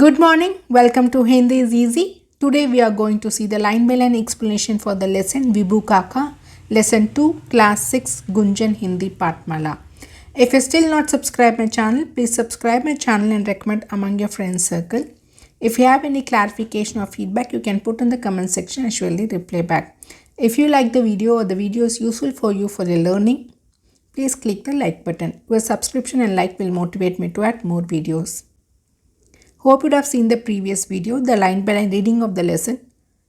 Good morning, welcome to Hindi is Easy. Today we are going to see the line by line explanation for the lesson Vibhu Kaka, lesson 2, class 6, Gunjan Hindi Patmala. If you still not subscribed my channel, please subscribe my channel and recommend among your friends circle. If you have any clarification or feedback, you can put in the comment section and surely reply back. If you like the video or the video is useful for you for the learning, please click the like button. Your subscription and like will motivate me to add more videos. Hope you would have seen the previous video, the line by line reading of the lesson.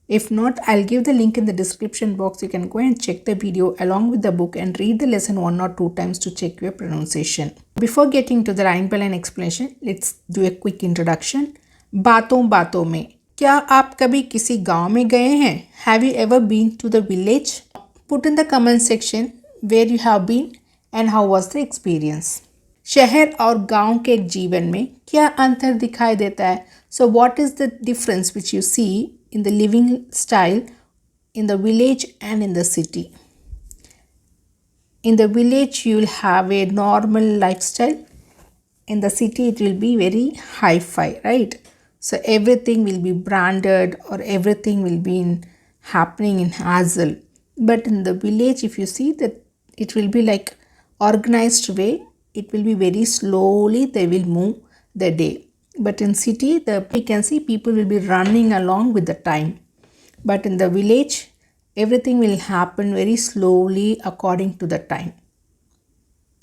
If not, I'll give the link in the description box. You can go and check the video along with the book and read the lesson 1 or 2 times to check your pronunciation. Before getting to the line by line explanation, let's do a quick introduction. बातों बातों में, क्या आप कभी किसी गांव में गए हैं? Have you ever been to the village? Put in the comment section where you have been and how was the experience. शहर और गांव के जीवन में क्या अंतर दिखाई देता है? So what is the difference which you see in the living style in the village and in the city? In the village you will have a normal lifestyle. In the city it will be very hi-fi, right? So everything will be branded or everything will be happening in hassle. But in the village, if you see that, it will be like organized way. It will be very slowly they will move the day. But in city, we can see people will be running along with the time. But in the village, everything will happen very slowly according to the time.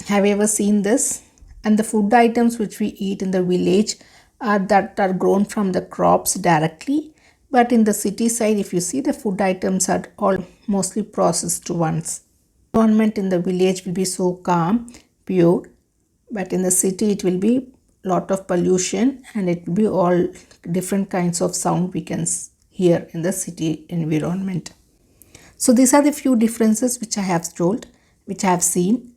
Have you ever seen this? And the food items which we eat in the village are grown from the crops directly. But in the city side, if you see, the food items are all mostly processed ones. Environment in the village will be so calm, pure. But in the city it will be lot of pollution and it will be all different kinds of sound we can hear in the city environment. So these are the few differences which I have told, which I have seen.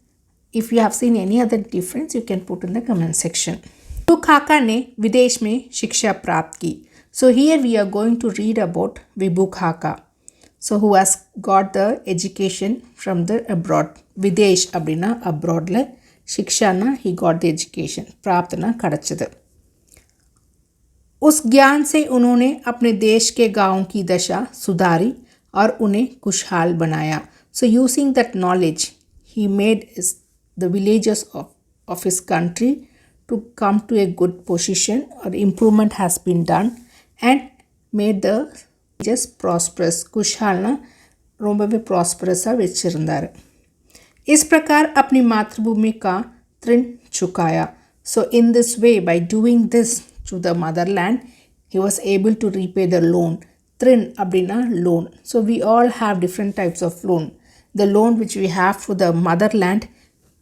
If you have seen any other difference, you can put in the comment section. विभू खाका ने विदेश में शिक्षा प्राप्त की. So here we are going to read about Vibhu Kaka. So who has got the education from the abroad. विदेश அப்படின்னா abroadல, शिक्षाना he got the education, प्राप्तना कड़चद. उस ज्ञान से उन्होंने अपने देश के गांवों की दशा सुधारी और उन्हें खुशहाल बनाया. So using that knowledge he made the villages of his country to come to a good position और improvement has been done and made the villages prosperous. खुशहालना रोम्बवे प्रॉस्परसा वेचिरुंदार. इस प्रकार अपनी मातृभूमि का ऋण चुकाया. So in this way, by doing this to the motherland, he was able to repay the loan. ऋण அப்படின்னா loan. So we all have different types of loan. The loan which we have for the motherland,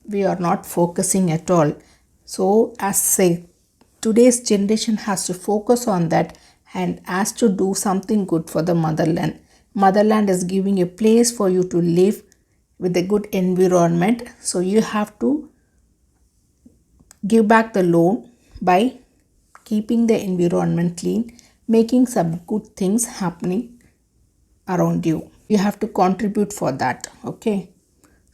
we are not focusing at all. So as say, today's generation has to focus on that and has to do something good for the motherland. Motherland is giving a place for you to live with a good environment. So you have to give back the loan by keeping the environment clean, making some good things happening around you. You have to contribute for that. Okay,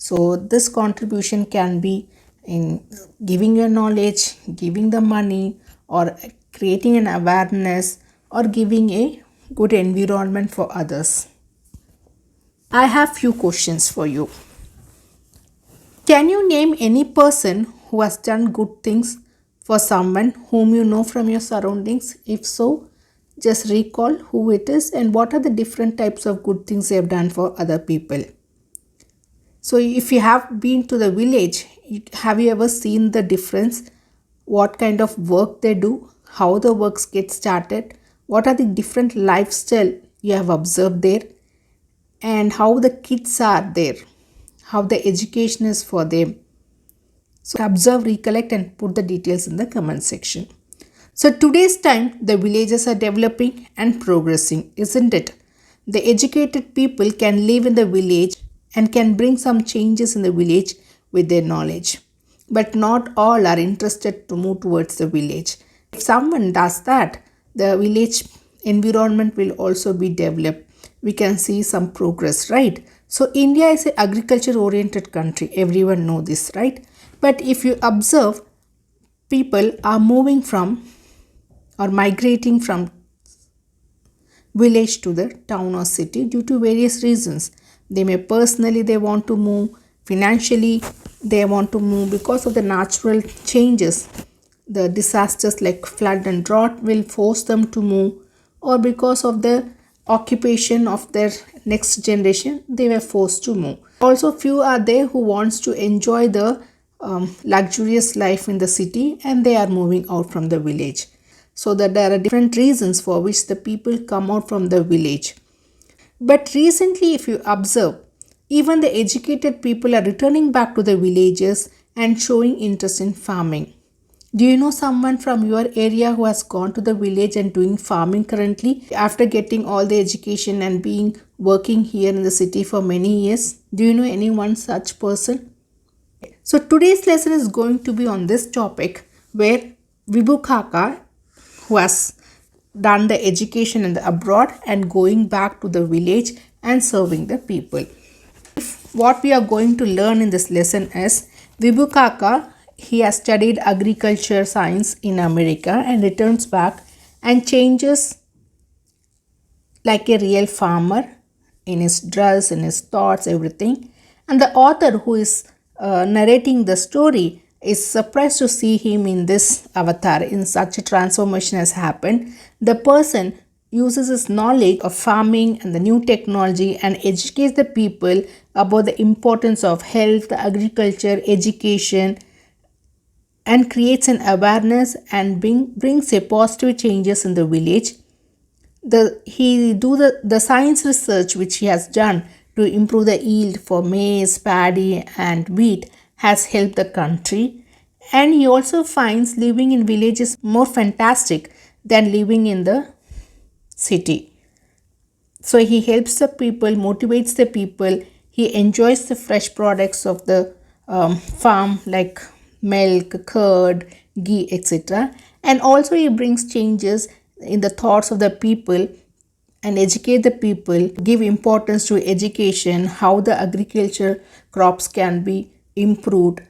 so this contribution can be in giving your knowledge, giving the money, or creating an awareness, or giving a good environment for others. I have few questions for you. Can you name any person who has done good things for someone whom you know from your surroundings? If so, just recall who it is and what are the different types of good things they have done for other people. So if you have been to the village, have you ever seen the difference? What kind of work they do, how the works get started, what are the different lifestyle you have observed there, and how the kids are there, how the education is for them. So observe, recollect and put the details in the comment section. So today's time, the villages are developing and progressing, isn't it? The educated people can live in the village and can bring some changes in the village with their knowledge. But not all are interested to move towards the village. If someone does that, the village environment will also be developed. We can see some progress, right? So India is an agriculture oriented country. Everyone know this, right? But if you observe, people are moving from or migrating from village to the town or city due to various reasons. They may personally they want to move, financially they want to move because of the natural changes. The disasters like flood and drought will force them to move, or because of the occupation of their next generation they were forced to move. Also few are there who wants to enjoy the luxurious life in the city and they are moving out from the village. So that there are different reasons for which the people come out from the village. But recently, if you observe, even the educated people are returning back to the villages and showing interest in farming. Do you know someone from your area who has gone to the village and doing farming currently after getting all the education and being working here in the city for many years? Do you know anyone such person? So today's lesson is going to be on this topic where Vibhu Kaka, who has done the education in the abroad and going back to the village and serving the people. What we are going to learn in this lesson is Vibhu Kaka, he has studied agriculture science in America and returns back and changes like a real farmer in his dress, in his thoughts, everything. And the author who is narrating the story is surprised to see him in this avatar. In such a transformation has happened, the person uses his knowledge of farming and the new technology and educates the people about the importance of health, agriculture, education, and creates an awareness and brings a positive changes in the village. The science research which he has done to improve the yield for maize, paddy and wheat has helped the country, and he also finds living in villages more fantastic than living in the city. So he helps the people, motivates the people, he enjoys the fresh products of the farm like milk, curd, ghee, etc. And also he brings changes in the thoughts of the people and educate the people, give importance to education, how the agriculture crops can be improved,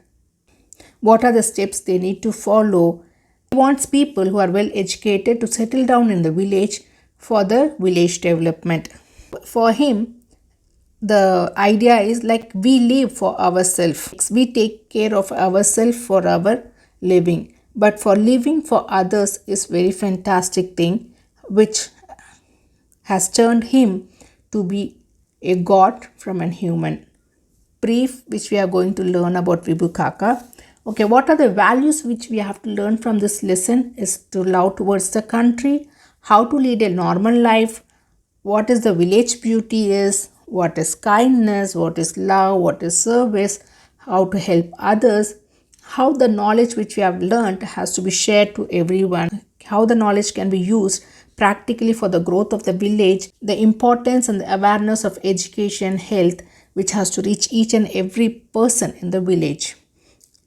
what are the steps they need to follow. He wants people who are well educated to settle down in the village for the village development. For him, the idea is like we live for ourselves. We take care of ourselves for our living. But for living for others is very fantastic thing which has turned him to be a god from a human. Brief which we are going to learn about Vibhu Kaka. Okay, what are the values which we have to learn from this lesson is to love towards the country, how to lead a normal life, what is the village beauty is, what is kindness, what is love, what is service, how to help others, how the knowledge which we have learned has to be shared to everyone, how the knowledge can be used practically for the growth of the village, the importance and the awareness of education, health, which has to reach each and every person in the village.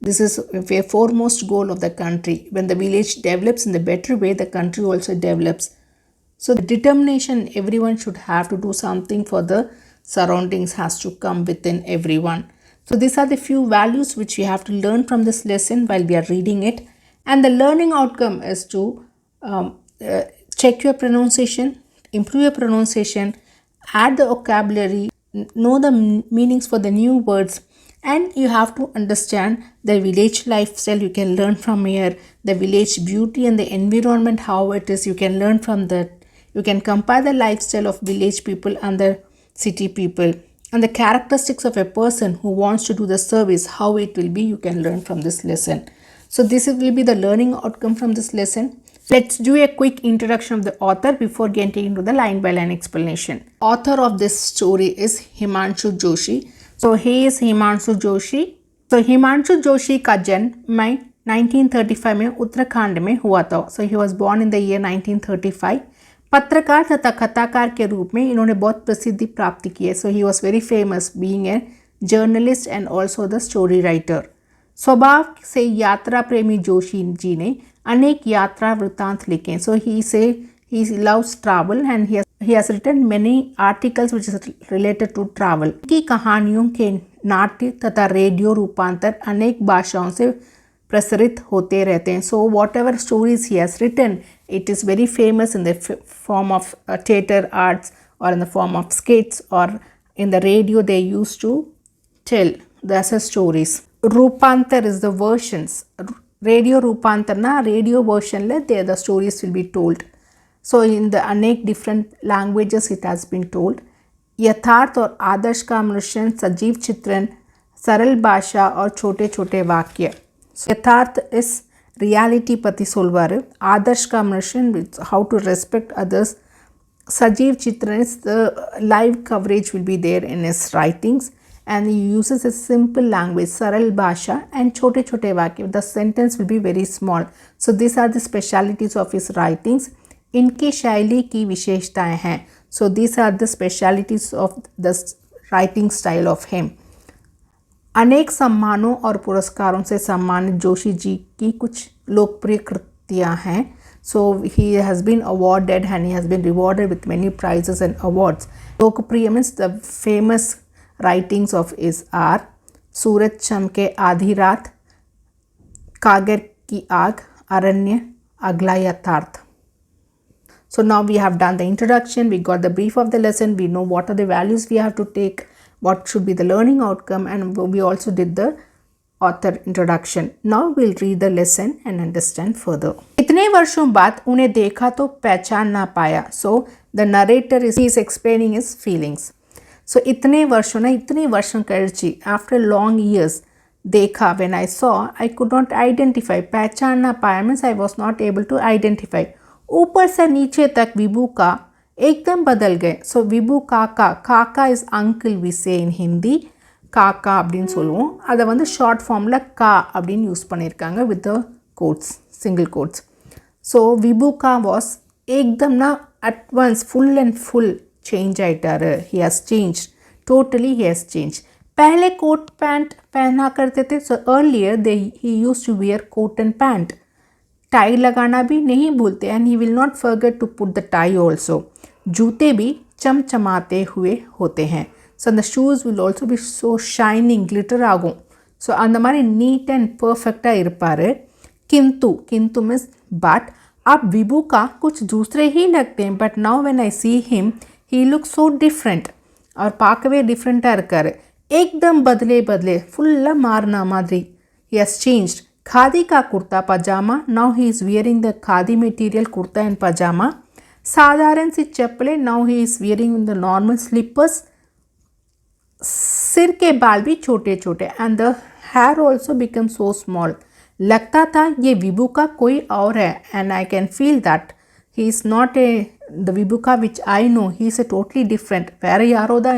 This is a foremost goal of the country. When the village develops in the better way, the country also develops. So the determination everyone should have to do something for the surroundings has to come within everyone. So these are the few values which we have to learn from this lesson while we are reading it. And the learning outcome is to check your pronunciation, improve your pronunciation, add the vocabulary, know the meanings for the new words, and you have to understand the village lifestyle. You can learn from here the village beauty and the environment, how it is. You can learn from that. You can compare the lifestyle of village people and the city people, and the characteristics of a person who wants to do the service, how it will be. You can learn from this lesson. So this will be the learning outcome from this lesson. Let's do a quick introduction of the author before getting into the line by line explanation. Author of this story is Himanshu Joshi. So he is Himanshu Joshi. So Himanshu Joshi का जन्म मई 1935 में उत्तराखंड में हुआ था. So he was born in the year 1935. पत्रकार तथा कथाकार के रूप में इन्होंने बहुत प्रसिद्धि प्राप्त की है. So he was very famous being a journalist and also the story writer. स्वभाव से यात्रा प्रेमी जोशी जी ने अनेक यात्रा वृत्तांत लिखे. So he loves travel and he has written many articles which is related to travel. की कहानियों के नाट्य तथा रेडियो रूपांतर अनेक भाषाओं से प्रसारित होते रहते हैं. So whatever stories he has written, it is very famous in the form of theater arts or in the form of skits or in the radio they used to tell. That's a stories. Rupantar is the versions. Radio Rupantar na radio version le there the stories will be told. So in the अनेक different languages it has been told. यथार्थ और आदर्श का मिश्रण, सजीव चित्रण, सरल भाषा और छोटे छोटे वाक्य. यथार्थ इस रियलिटी पति सोलवार, आदर्श का मिश्रण how to respect others, sajiv chitran is the live coverage will be there in his writings and he uses a simple language, saral bhasha, and chote chote vakya, the sentence will be very small. So these are the specialities of his writings. इनकी शैली की विशेषताएं हैं. So these are the specialities of the writing style of him. अनेक सम्मानों और पुरस्कारों से सम्मानित जोशी जी की कुछ लोकप्रिय कृतियां हैं. So he has been awarded and he has been rewarded with many prizes and awards. लोकप्रिय means the famous writings of his are सूरज चमके आधी रात, कागर की आग, अरण्य, अगला यथार्थ. So now we have done the introduction, we got the brief of the lesson, we know what are the values we have to take, what should be the learning outcome, and we also did the author introduction. Now we'll read the lesson and understand further. इतने वर्षों बाद उन्हें देखा तो पहचान ना पाया. So the narrator is explaining his feelings. So इतने वर्षों ना, इतने वर्षों कழிச்சு, after long years, देखा, when I saw, I could not identify. पहचान ना पाया means I was not able to identify. ऊपर से नीचे तक विभू का एकदम बदल गए. So विभू काका, काका is uncle we say in Hindi. காக்கா அப்படின்னு சொல்லுவோம். அதை வந்து ஷார்ட் ஃபார்மில் கா அப்படின்னு யூஸ் பண்ணியிருக்காங்க with the coats, single coats. So விபுகா வாஸ் एकदमना at once full and full change आइटार. He has change totally, he has change. पहले कोट पैंट पहना करते थे. So earlier they he use to wear coat and pant. Tie लगाना भी नहीं भूलते and he will not forget to put the tie also. जूते भी चमचमाते हुए होते हैं. So the shoes will also be so shining, glitter ஆகும். ஸோ அந்த மாதிரி நீட் அண்ட் பர்ஃபெக்டாக இருப்பார். किंतु, किंतु मीन्स बट, अब विभू का कुछ दूसरे ही लगते हैं. But now when I see him he look so different. और பார்க்கவே டிஃப்ரெண்ட்டாக இருக்கார். एकदम बदले बदले फुல்லாக मारना மாதிரி. he has changed. खादी का kurta pajama, now he is wearing the khadi material kurta and pajama. साधारण सी चप्पलें, now he is wearing the normal slippers. सिर के बाल भी छोटे छोटे and the hair also become so small. लगता था ये विभू का कोई और है and I can feel that he is not a the Vibhu का which I know, he is a totally different. வேறு யாரோ தான்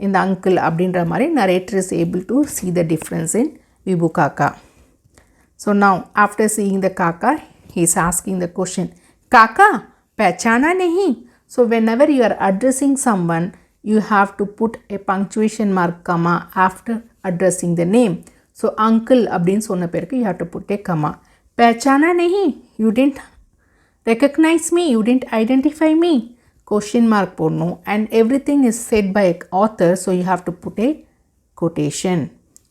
இந்த அங்கிள் அப்படின்ற மாதிரி narrator is able to see the difference in Vibhu காக்கா. So now after seeing the காக்கா he is asking the question, काका पहचाना नहीं. So whenever you are addressing someone, you have to put a punctuation mark comma after addressing the name. So uncle அப்படின்னு சொன்ன பிறகு you have to put a comma. पहचाना नहीं, you didn't recognize me, you didn't identify me. Question mark போடணும். And everything is said by author, so you have to put a quotation.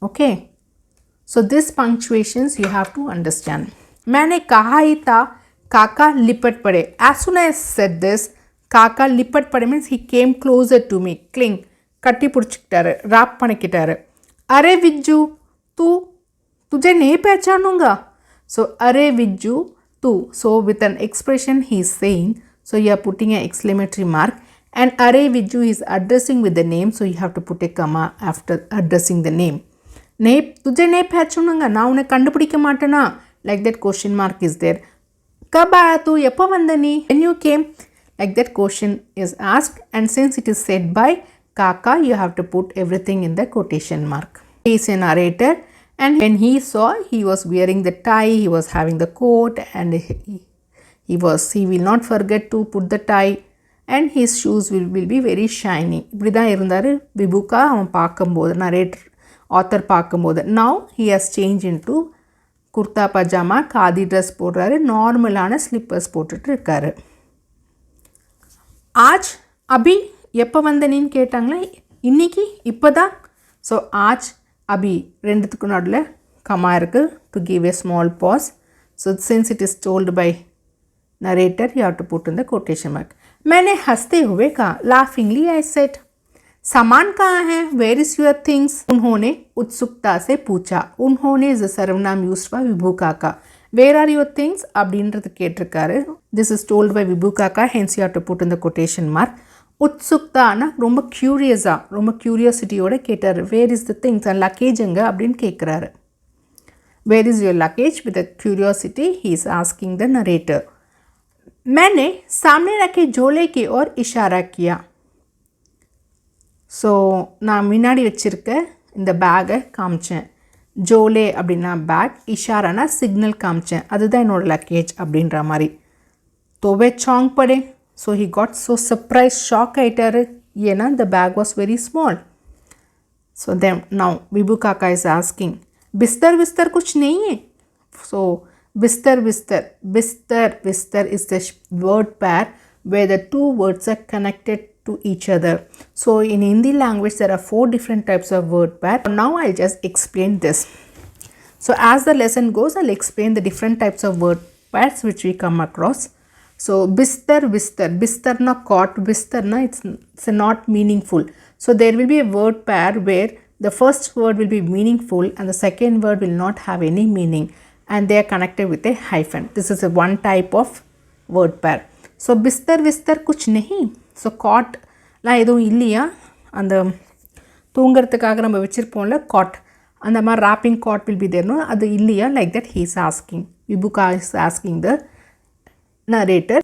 Okay. So this punctuations you have to understand. मैंने कहा ही था काका लिपट पड़े. As soon as I said this, काका लिपट पड़े means he came closer to me. Cling, கட்டி பிடிச்சிக்கிட்டாரு, ராப் பண்ணிக்கிட்டாரு. अरे विज्जू तू, तुझे नहीं पहचानूंगा. So अरे विज्जू तू. So with an expression he is saying, so you are putting an exclamatory mark. And अरे Vijju is addressing with the name, so you have to put a comma after addressing the name. नहीं, तुझे नहीं पहचानूंगा, நான் உன்னை கண்டுபிடிக்க மாட்டேனா. Like that question mark is there. कब आया तू, எப்போ வந்த நீ, when you came. Like that question is asked, and since it is said by Kaka, you have to put everything in the quotation mark. He is a narrator, and when he saw, he was wearing the tie, he was having the coat, and he will not forget to put the tie, and his shoes will be very shiny. இப்படி தான் இருந்தார் விபுகா அவன் பார்க்கும்போது, narrator author பார்க்கும்போது. Now he has changed into kurta pajama, khadi dress போடுறாரு, நார்மலான slippers போட்டுட்டு இருக்காரு. आज अभी எப்போ வந்தனின்னு கேட்டாங்களே, இன்னைக்கு இப்போ தான். ஸோ ஆஜ் அபி ரெண்டுத்துக்கு நடுவில் comma irukku to give a small pause. So since it is told by narrator, you have to put in the quotation mark. मैंने हंसते हुए कहा, laughingly I said. सामान कहाँ है? Where is your things? उन्होंने उत्सुकता से पूछा. उन्होंने is a सर्वनाम used for विभू काका. Where are your things? அப்படின்றது கேட்டிருக்காரு. This is told by விபு காக்கா, hence you have to put in the quotation mark. உத்சுக்தானா ரொம்ப க்யூரியஸா, ரொம்ப க்யூரியாசிட்டியோட கேட்டார். Where is the things and luggage எங்க அப்படின்னு கேட்குறாரு. Where is your luggage with the curiosity he is asking the narrator. मैंने सामने रखे झोले की ओर इशारा किया. ஸோ நான் முன்னாடி வச்சுருக்க இந்த பேக்கை காமிச்சேன். ஜோலே அப்படின்னா பேக், இஷாரானா சிக்னல் காமிச்சேன், அதுதான் என்னோடய லக்கேஜ் அப்படின்ற மாதிரி. தோவே சாங் படே. So he got so surprise, shock ஆகிட்டாரு. ஏன்னா the bag was very small. So then now Vibu Kaka is asking, बिस्तर विस्तर कुछ नहीं है? So बिस्तर विस्तर, बिस्तर विस्तर is the word pair where the two words are connected to each other. So in Hindi language there are 4 different types of word pair. Now I'll just explain this. So as the lesson goes, I'll explain the different types of word pairs which we come across. So bistar vistar, bistar na cot, bistar na it's not meaningful. So there will be a word pair where the first word will be meaningful and the second word will not have any meaning, and they are connected with a hyphen. This is a one type of word pair. So bistar vistar kuch nahi. So cot la edhum illiya, and தூங்கிறதுக்காக நம்ம வச்சிருப்போம்ல cot, அந்த மாதிரி wrapping cot will be there, no, அது இல்லையா, like that he is asking. Vibuka is asking the narrator.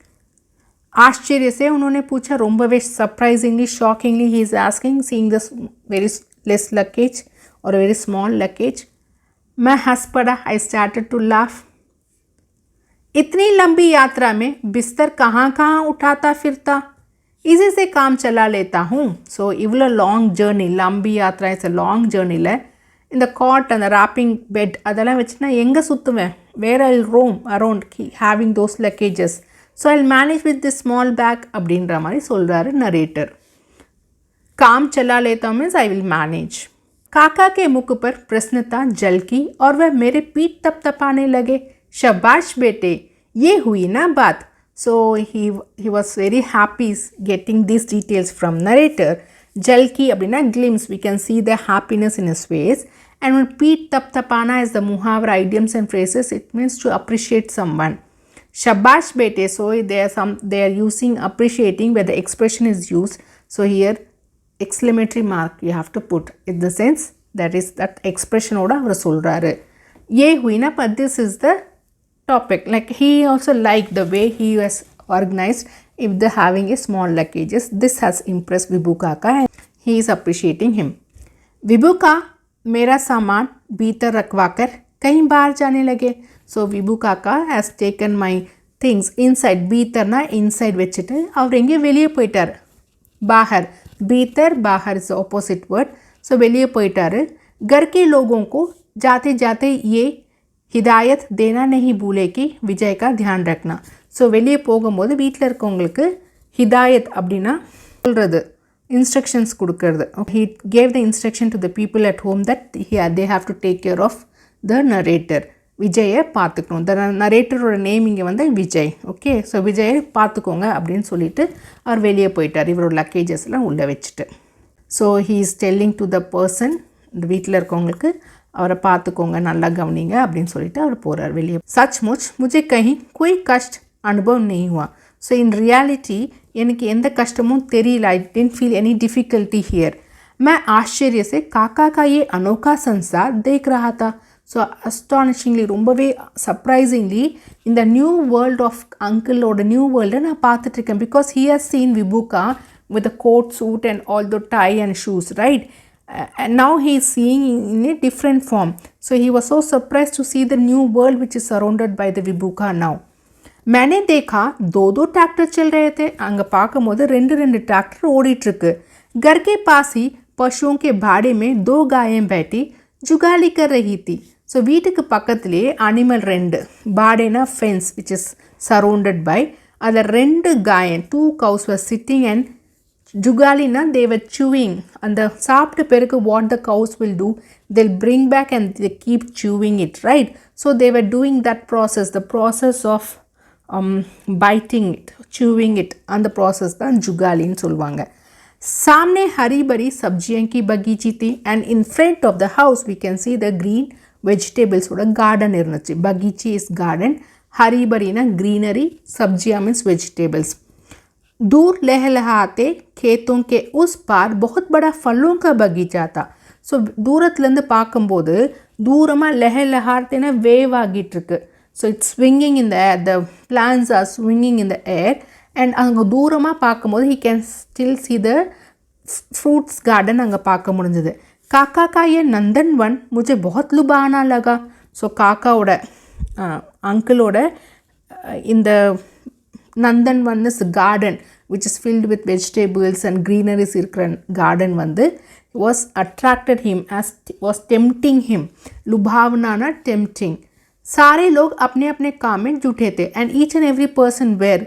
आश्चर्य से उन्होंने पूछा, रोम्बवे surprisingly, shockingly he is asking, seeing this very less luggage और वेरी स्मॉल लगेज. मैं हंस पड़ा, आई स्टार्टेड टू लाफ. इतनी लंबी यात्रा में बिस्तर कहाँ कहाँ उठाता फिरता, इसी से काम चला लेता हूँ. ஸோ இவ்வளோ லாங் ஜேர்னி, லம்பி யாத்ரா இட்ஸ் அ லாங் ஜேர்னியில் இந்த காட் அந்த ராப்பிங் பெட் அதெல்லாம் வச்சு நான் எங்கே சுற்றுவேன், where I roam around having those luggages. So I manage with this small bag அப்படின்ற மாதிரி சொல்கிறாரு நரேட்டர். काम चला लेता हूँ मीन्स आई विल मैनेज. काका के मुख पर प्रसन्नता झलकी और वह मेरे पीठ तपतपाने लगे. शाबाश बेटे, ये हुई ना बात. So he was very happy getting these details from narrator. Jalki அப்படின்னா glimpse, we can see the happiness in his face. And when peet tap tapana is the muhavara idioms and phrases, it means to appreciate someone. Shabash bete, so they are using appreciating where the expression is used. So here exclamatory mark you have to put in the sense that is that expression oda அவர் சொல்றாரு. ये हुई ना, but this is the topic. Like he also liked the way he was organized if the having a small luggages. This has impressed Vibu Kaka and he is appreciating him. Vibu का मेरा सामान भीतर रखवा कर कहीं बाहर जाने लगे. So Vibu Kaka has taken my things inside. भीतर ना inside வச்சிட்டு அவர் எங்கே வெளியே போயிட்டார். बाहर, भीतर बाहर is the opposite word. So வெளியே போயிட்டாரு. घर के लोगों को जाते जाते ये हिदायत देना नहीं भूले कि विजय का ध्यान रखना. ஸோ வெளியே போகும்போது வீட்டில் இருக்கவங்களுக்கு ஹிதாயத் அப்படின்னா சொல்கிறது, இன்ஸ்ட்ரக்ஷன்ஸ் கொடுக்கறது. he gave the instruction to the people at home that they have to take care of the narrator. விஜயை பார்த்துக்கணும். த நரேட்டரோட நேம் இங்கே வந்து விஜய். ஓகே, ஸோ விஜயை பார்த்துக்கோங்க அப்படின்னு சொல்லிட்டு அவர் வெளியே போயிட்டார் இவரோட லக்கேஜஸ்லாம் உள்ளே வச்சுட்டு. So he is telling to the person, வீட்டில் இருக்கவங்களுக்கு அவரை பார்த்துக்கோங்க, நல்லா கவனிங்க அப்படின்னு சொல்லிட்டு அவர் போகிறார் வெளியே. சச்முச் मुझे कहीं कोई कष्ट अनुभव नहीं हुआ. ஸோ இன் ரியாலிட்டி எனக்கு எந்த கஷ்டமும் தெரியல. I didn't feel any difficulty here. मैं आश्चर्य से काका का ये अनोखा संसार देख रहा था. ஸோ அஸ்டானிஷிங்லி, ரொம்பவே சர்ப்ரைசிங்லி இந்த நியூ வேர்ல்ட் ஆஃப் அங்கிளோட நியூ வேர்ல்டை நான் பார்த்துட்ருக்கேன். பிகாஸ் ஹி ஹஸ் சீன் விபுகா with a coat suit and all the tie and shoes, right? And now he is seeing in a different form. So he was so surprised to see the new world which is surrounded by the Vibuka now. मैंने देखा 2 tractor चल रहे थे. அங்கே பார்க்கும்போது 2 tractor ஓடிட்டுருக்கு. घर के पास ही पशुओं के भाड़े में 2 गायें बैठी जुगाली कर रही थी. ஸோ வீட்டுக்கு பக்கத்துலேயே அனிமல் 2, பாடேனா fence which is surrounded by, அதில் 2 Gayan 2 cows were sitting and Jugalina, they were chewing. And the சாப்பிட்ட பிறகு what the cows will do, they'll bring back and they keep chewing it, right? So they were doing that process, the process of biting it, chewing it, and the process தான் जुगालिன்னு சொல்லுவாங்க. सामने हरी भरी सब्जियों की बगीची थी and in front of the house we can see the green vegetables ஓட garden இருந்துச்சு. बगीची is garden, हरी भरी ना greenery, सब्जियां means vegetables. दूर लहलहाते खेतों के उस पार बहुत बड़ा फलों का बगीचा था. ஸோ தூரத்துலேருந்து பார்க்கும்போது தூரமாக லெஹலஹார்த்தேனா வேவ் ஆகிட்டு இருக்கு. So it's swinging in the air, the planes are swinging in the air. And அங்கே தூரமாக பார்க்கும்போது he can still see the fruits garden அங்கே பார்க்க முடிஞ்சது. काका का ये नंदन वन मुझे बहुत लुभाना लगा. ஸோ காக்காவோட அங்கிளோட இந்த Nandan one is garden which is filled with vegetables and greeneries இருக்கிற garden வந்து was attracted him, as was tempting him. लुभावना tempting. सारे लोग अपने अपने काम में जुटे थे and each and every person were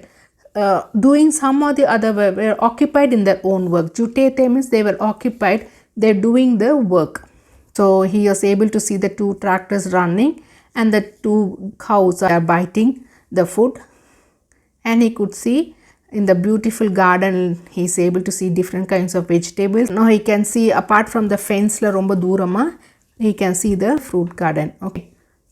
doing some or the other were occupied in their own work. जुटे थे means they were occupied, they're doing the work. So he was able to see the two tractors running and the two cows are biting the food, and he could see in the beautiful garden he is able to see different kinds of vegetables. Now he can see apart from the fence la romba doorama he can see the fruit garden. Okay,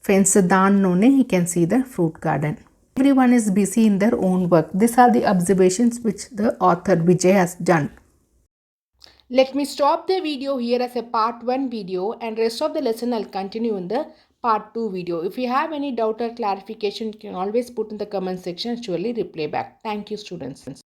fence daannone he can see the fruit garden. Everyone is busy in their own work. These are the observations which the author Vijay has done. Let me stop the video here as a part 1 video, and rest of the lesson I'll continue in the part 2 video. If you have any doubt or clarification, you can always put in the comment section. Surely reply back. Thank you, students.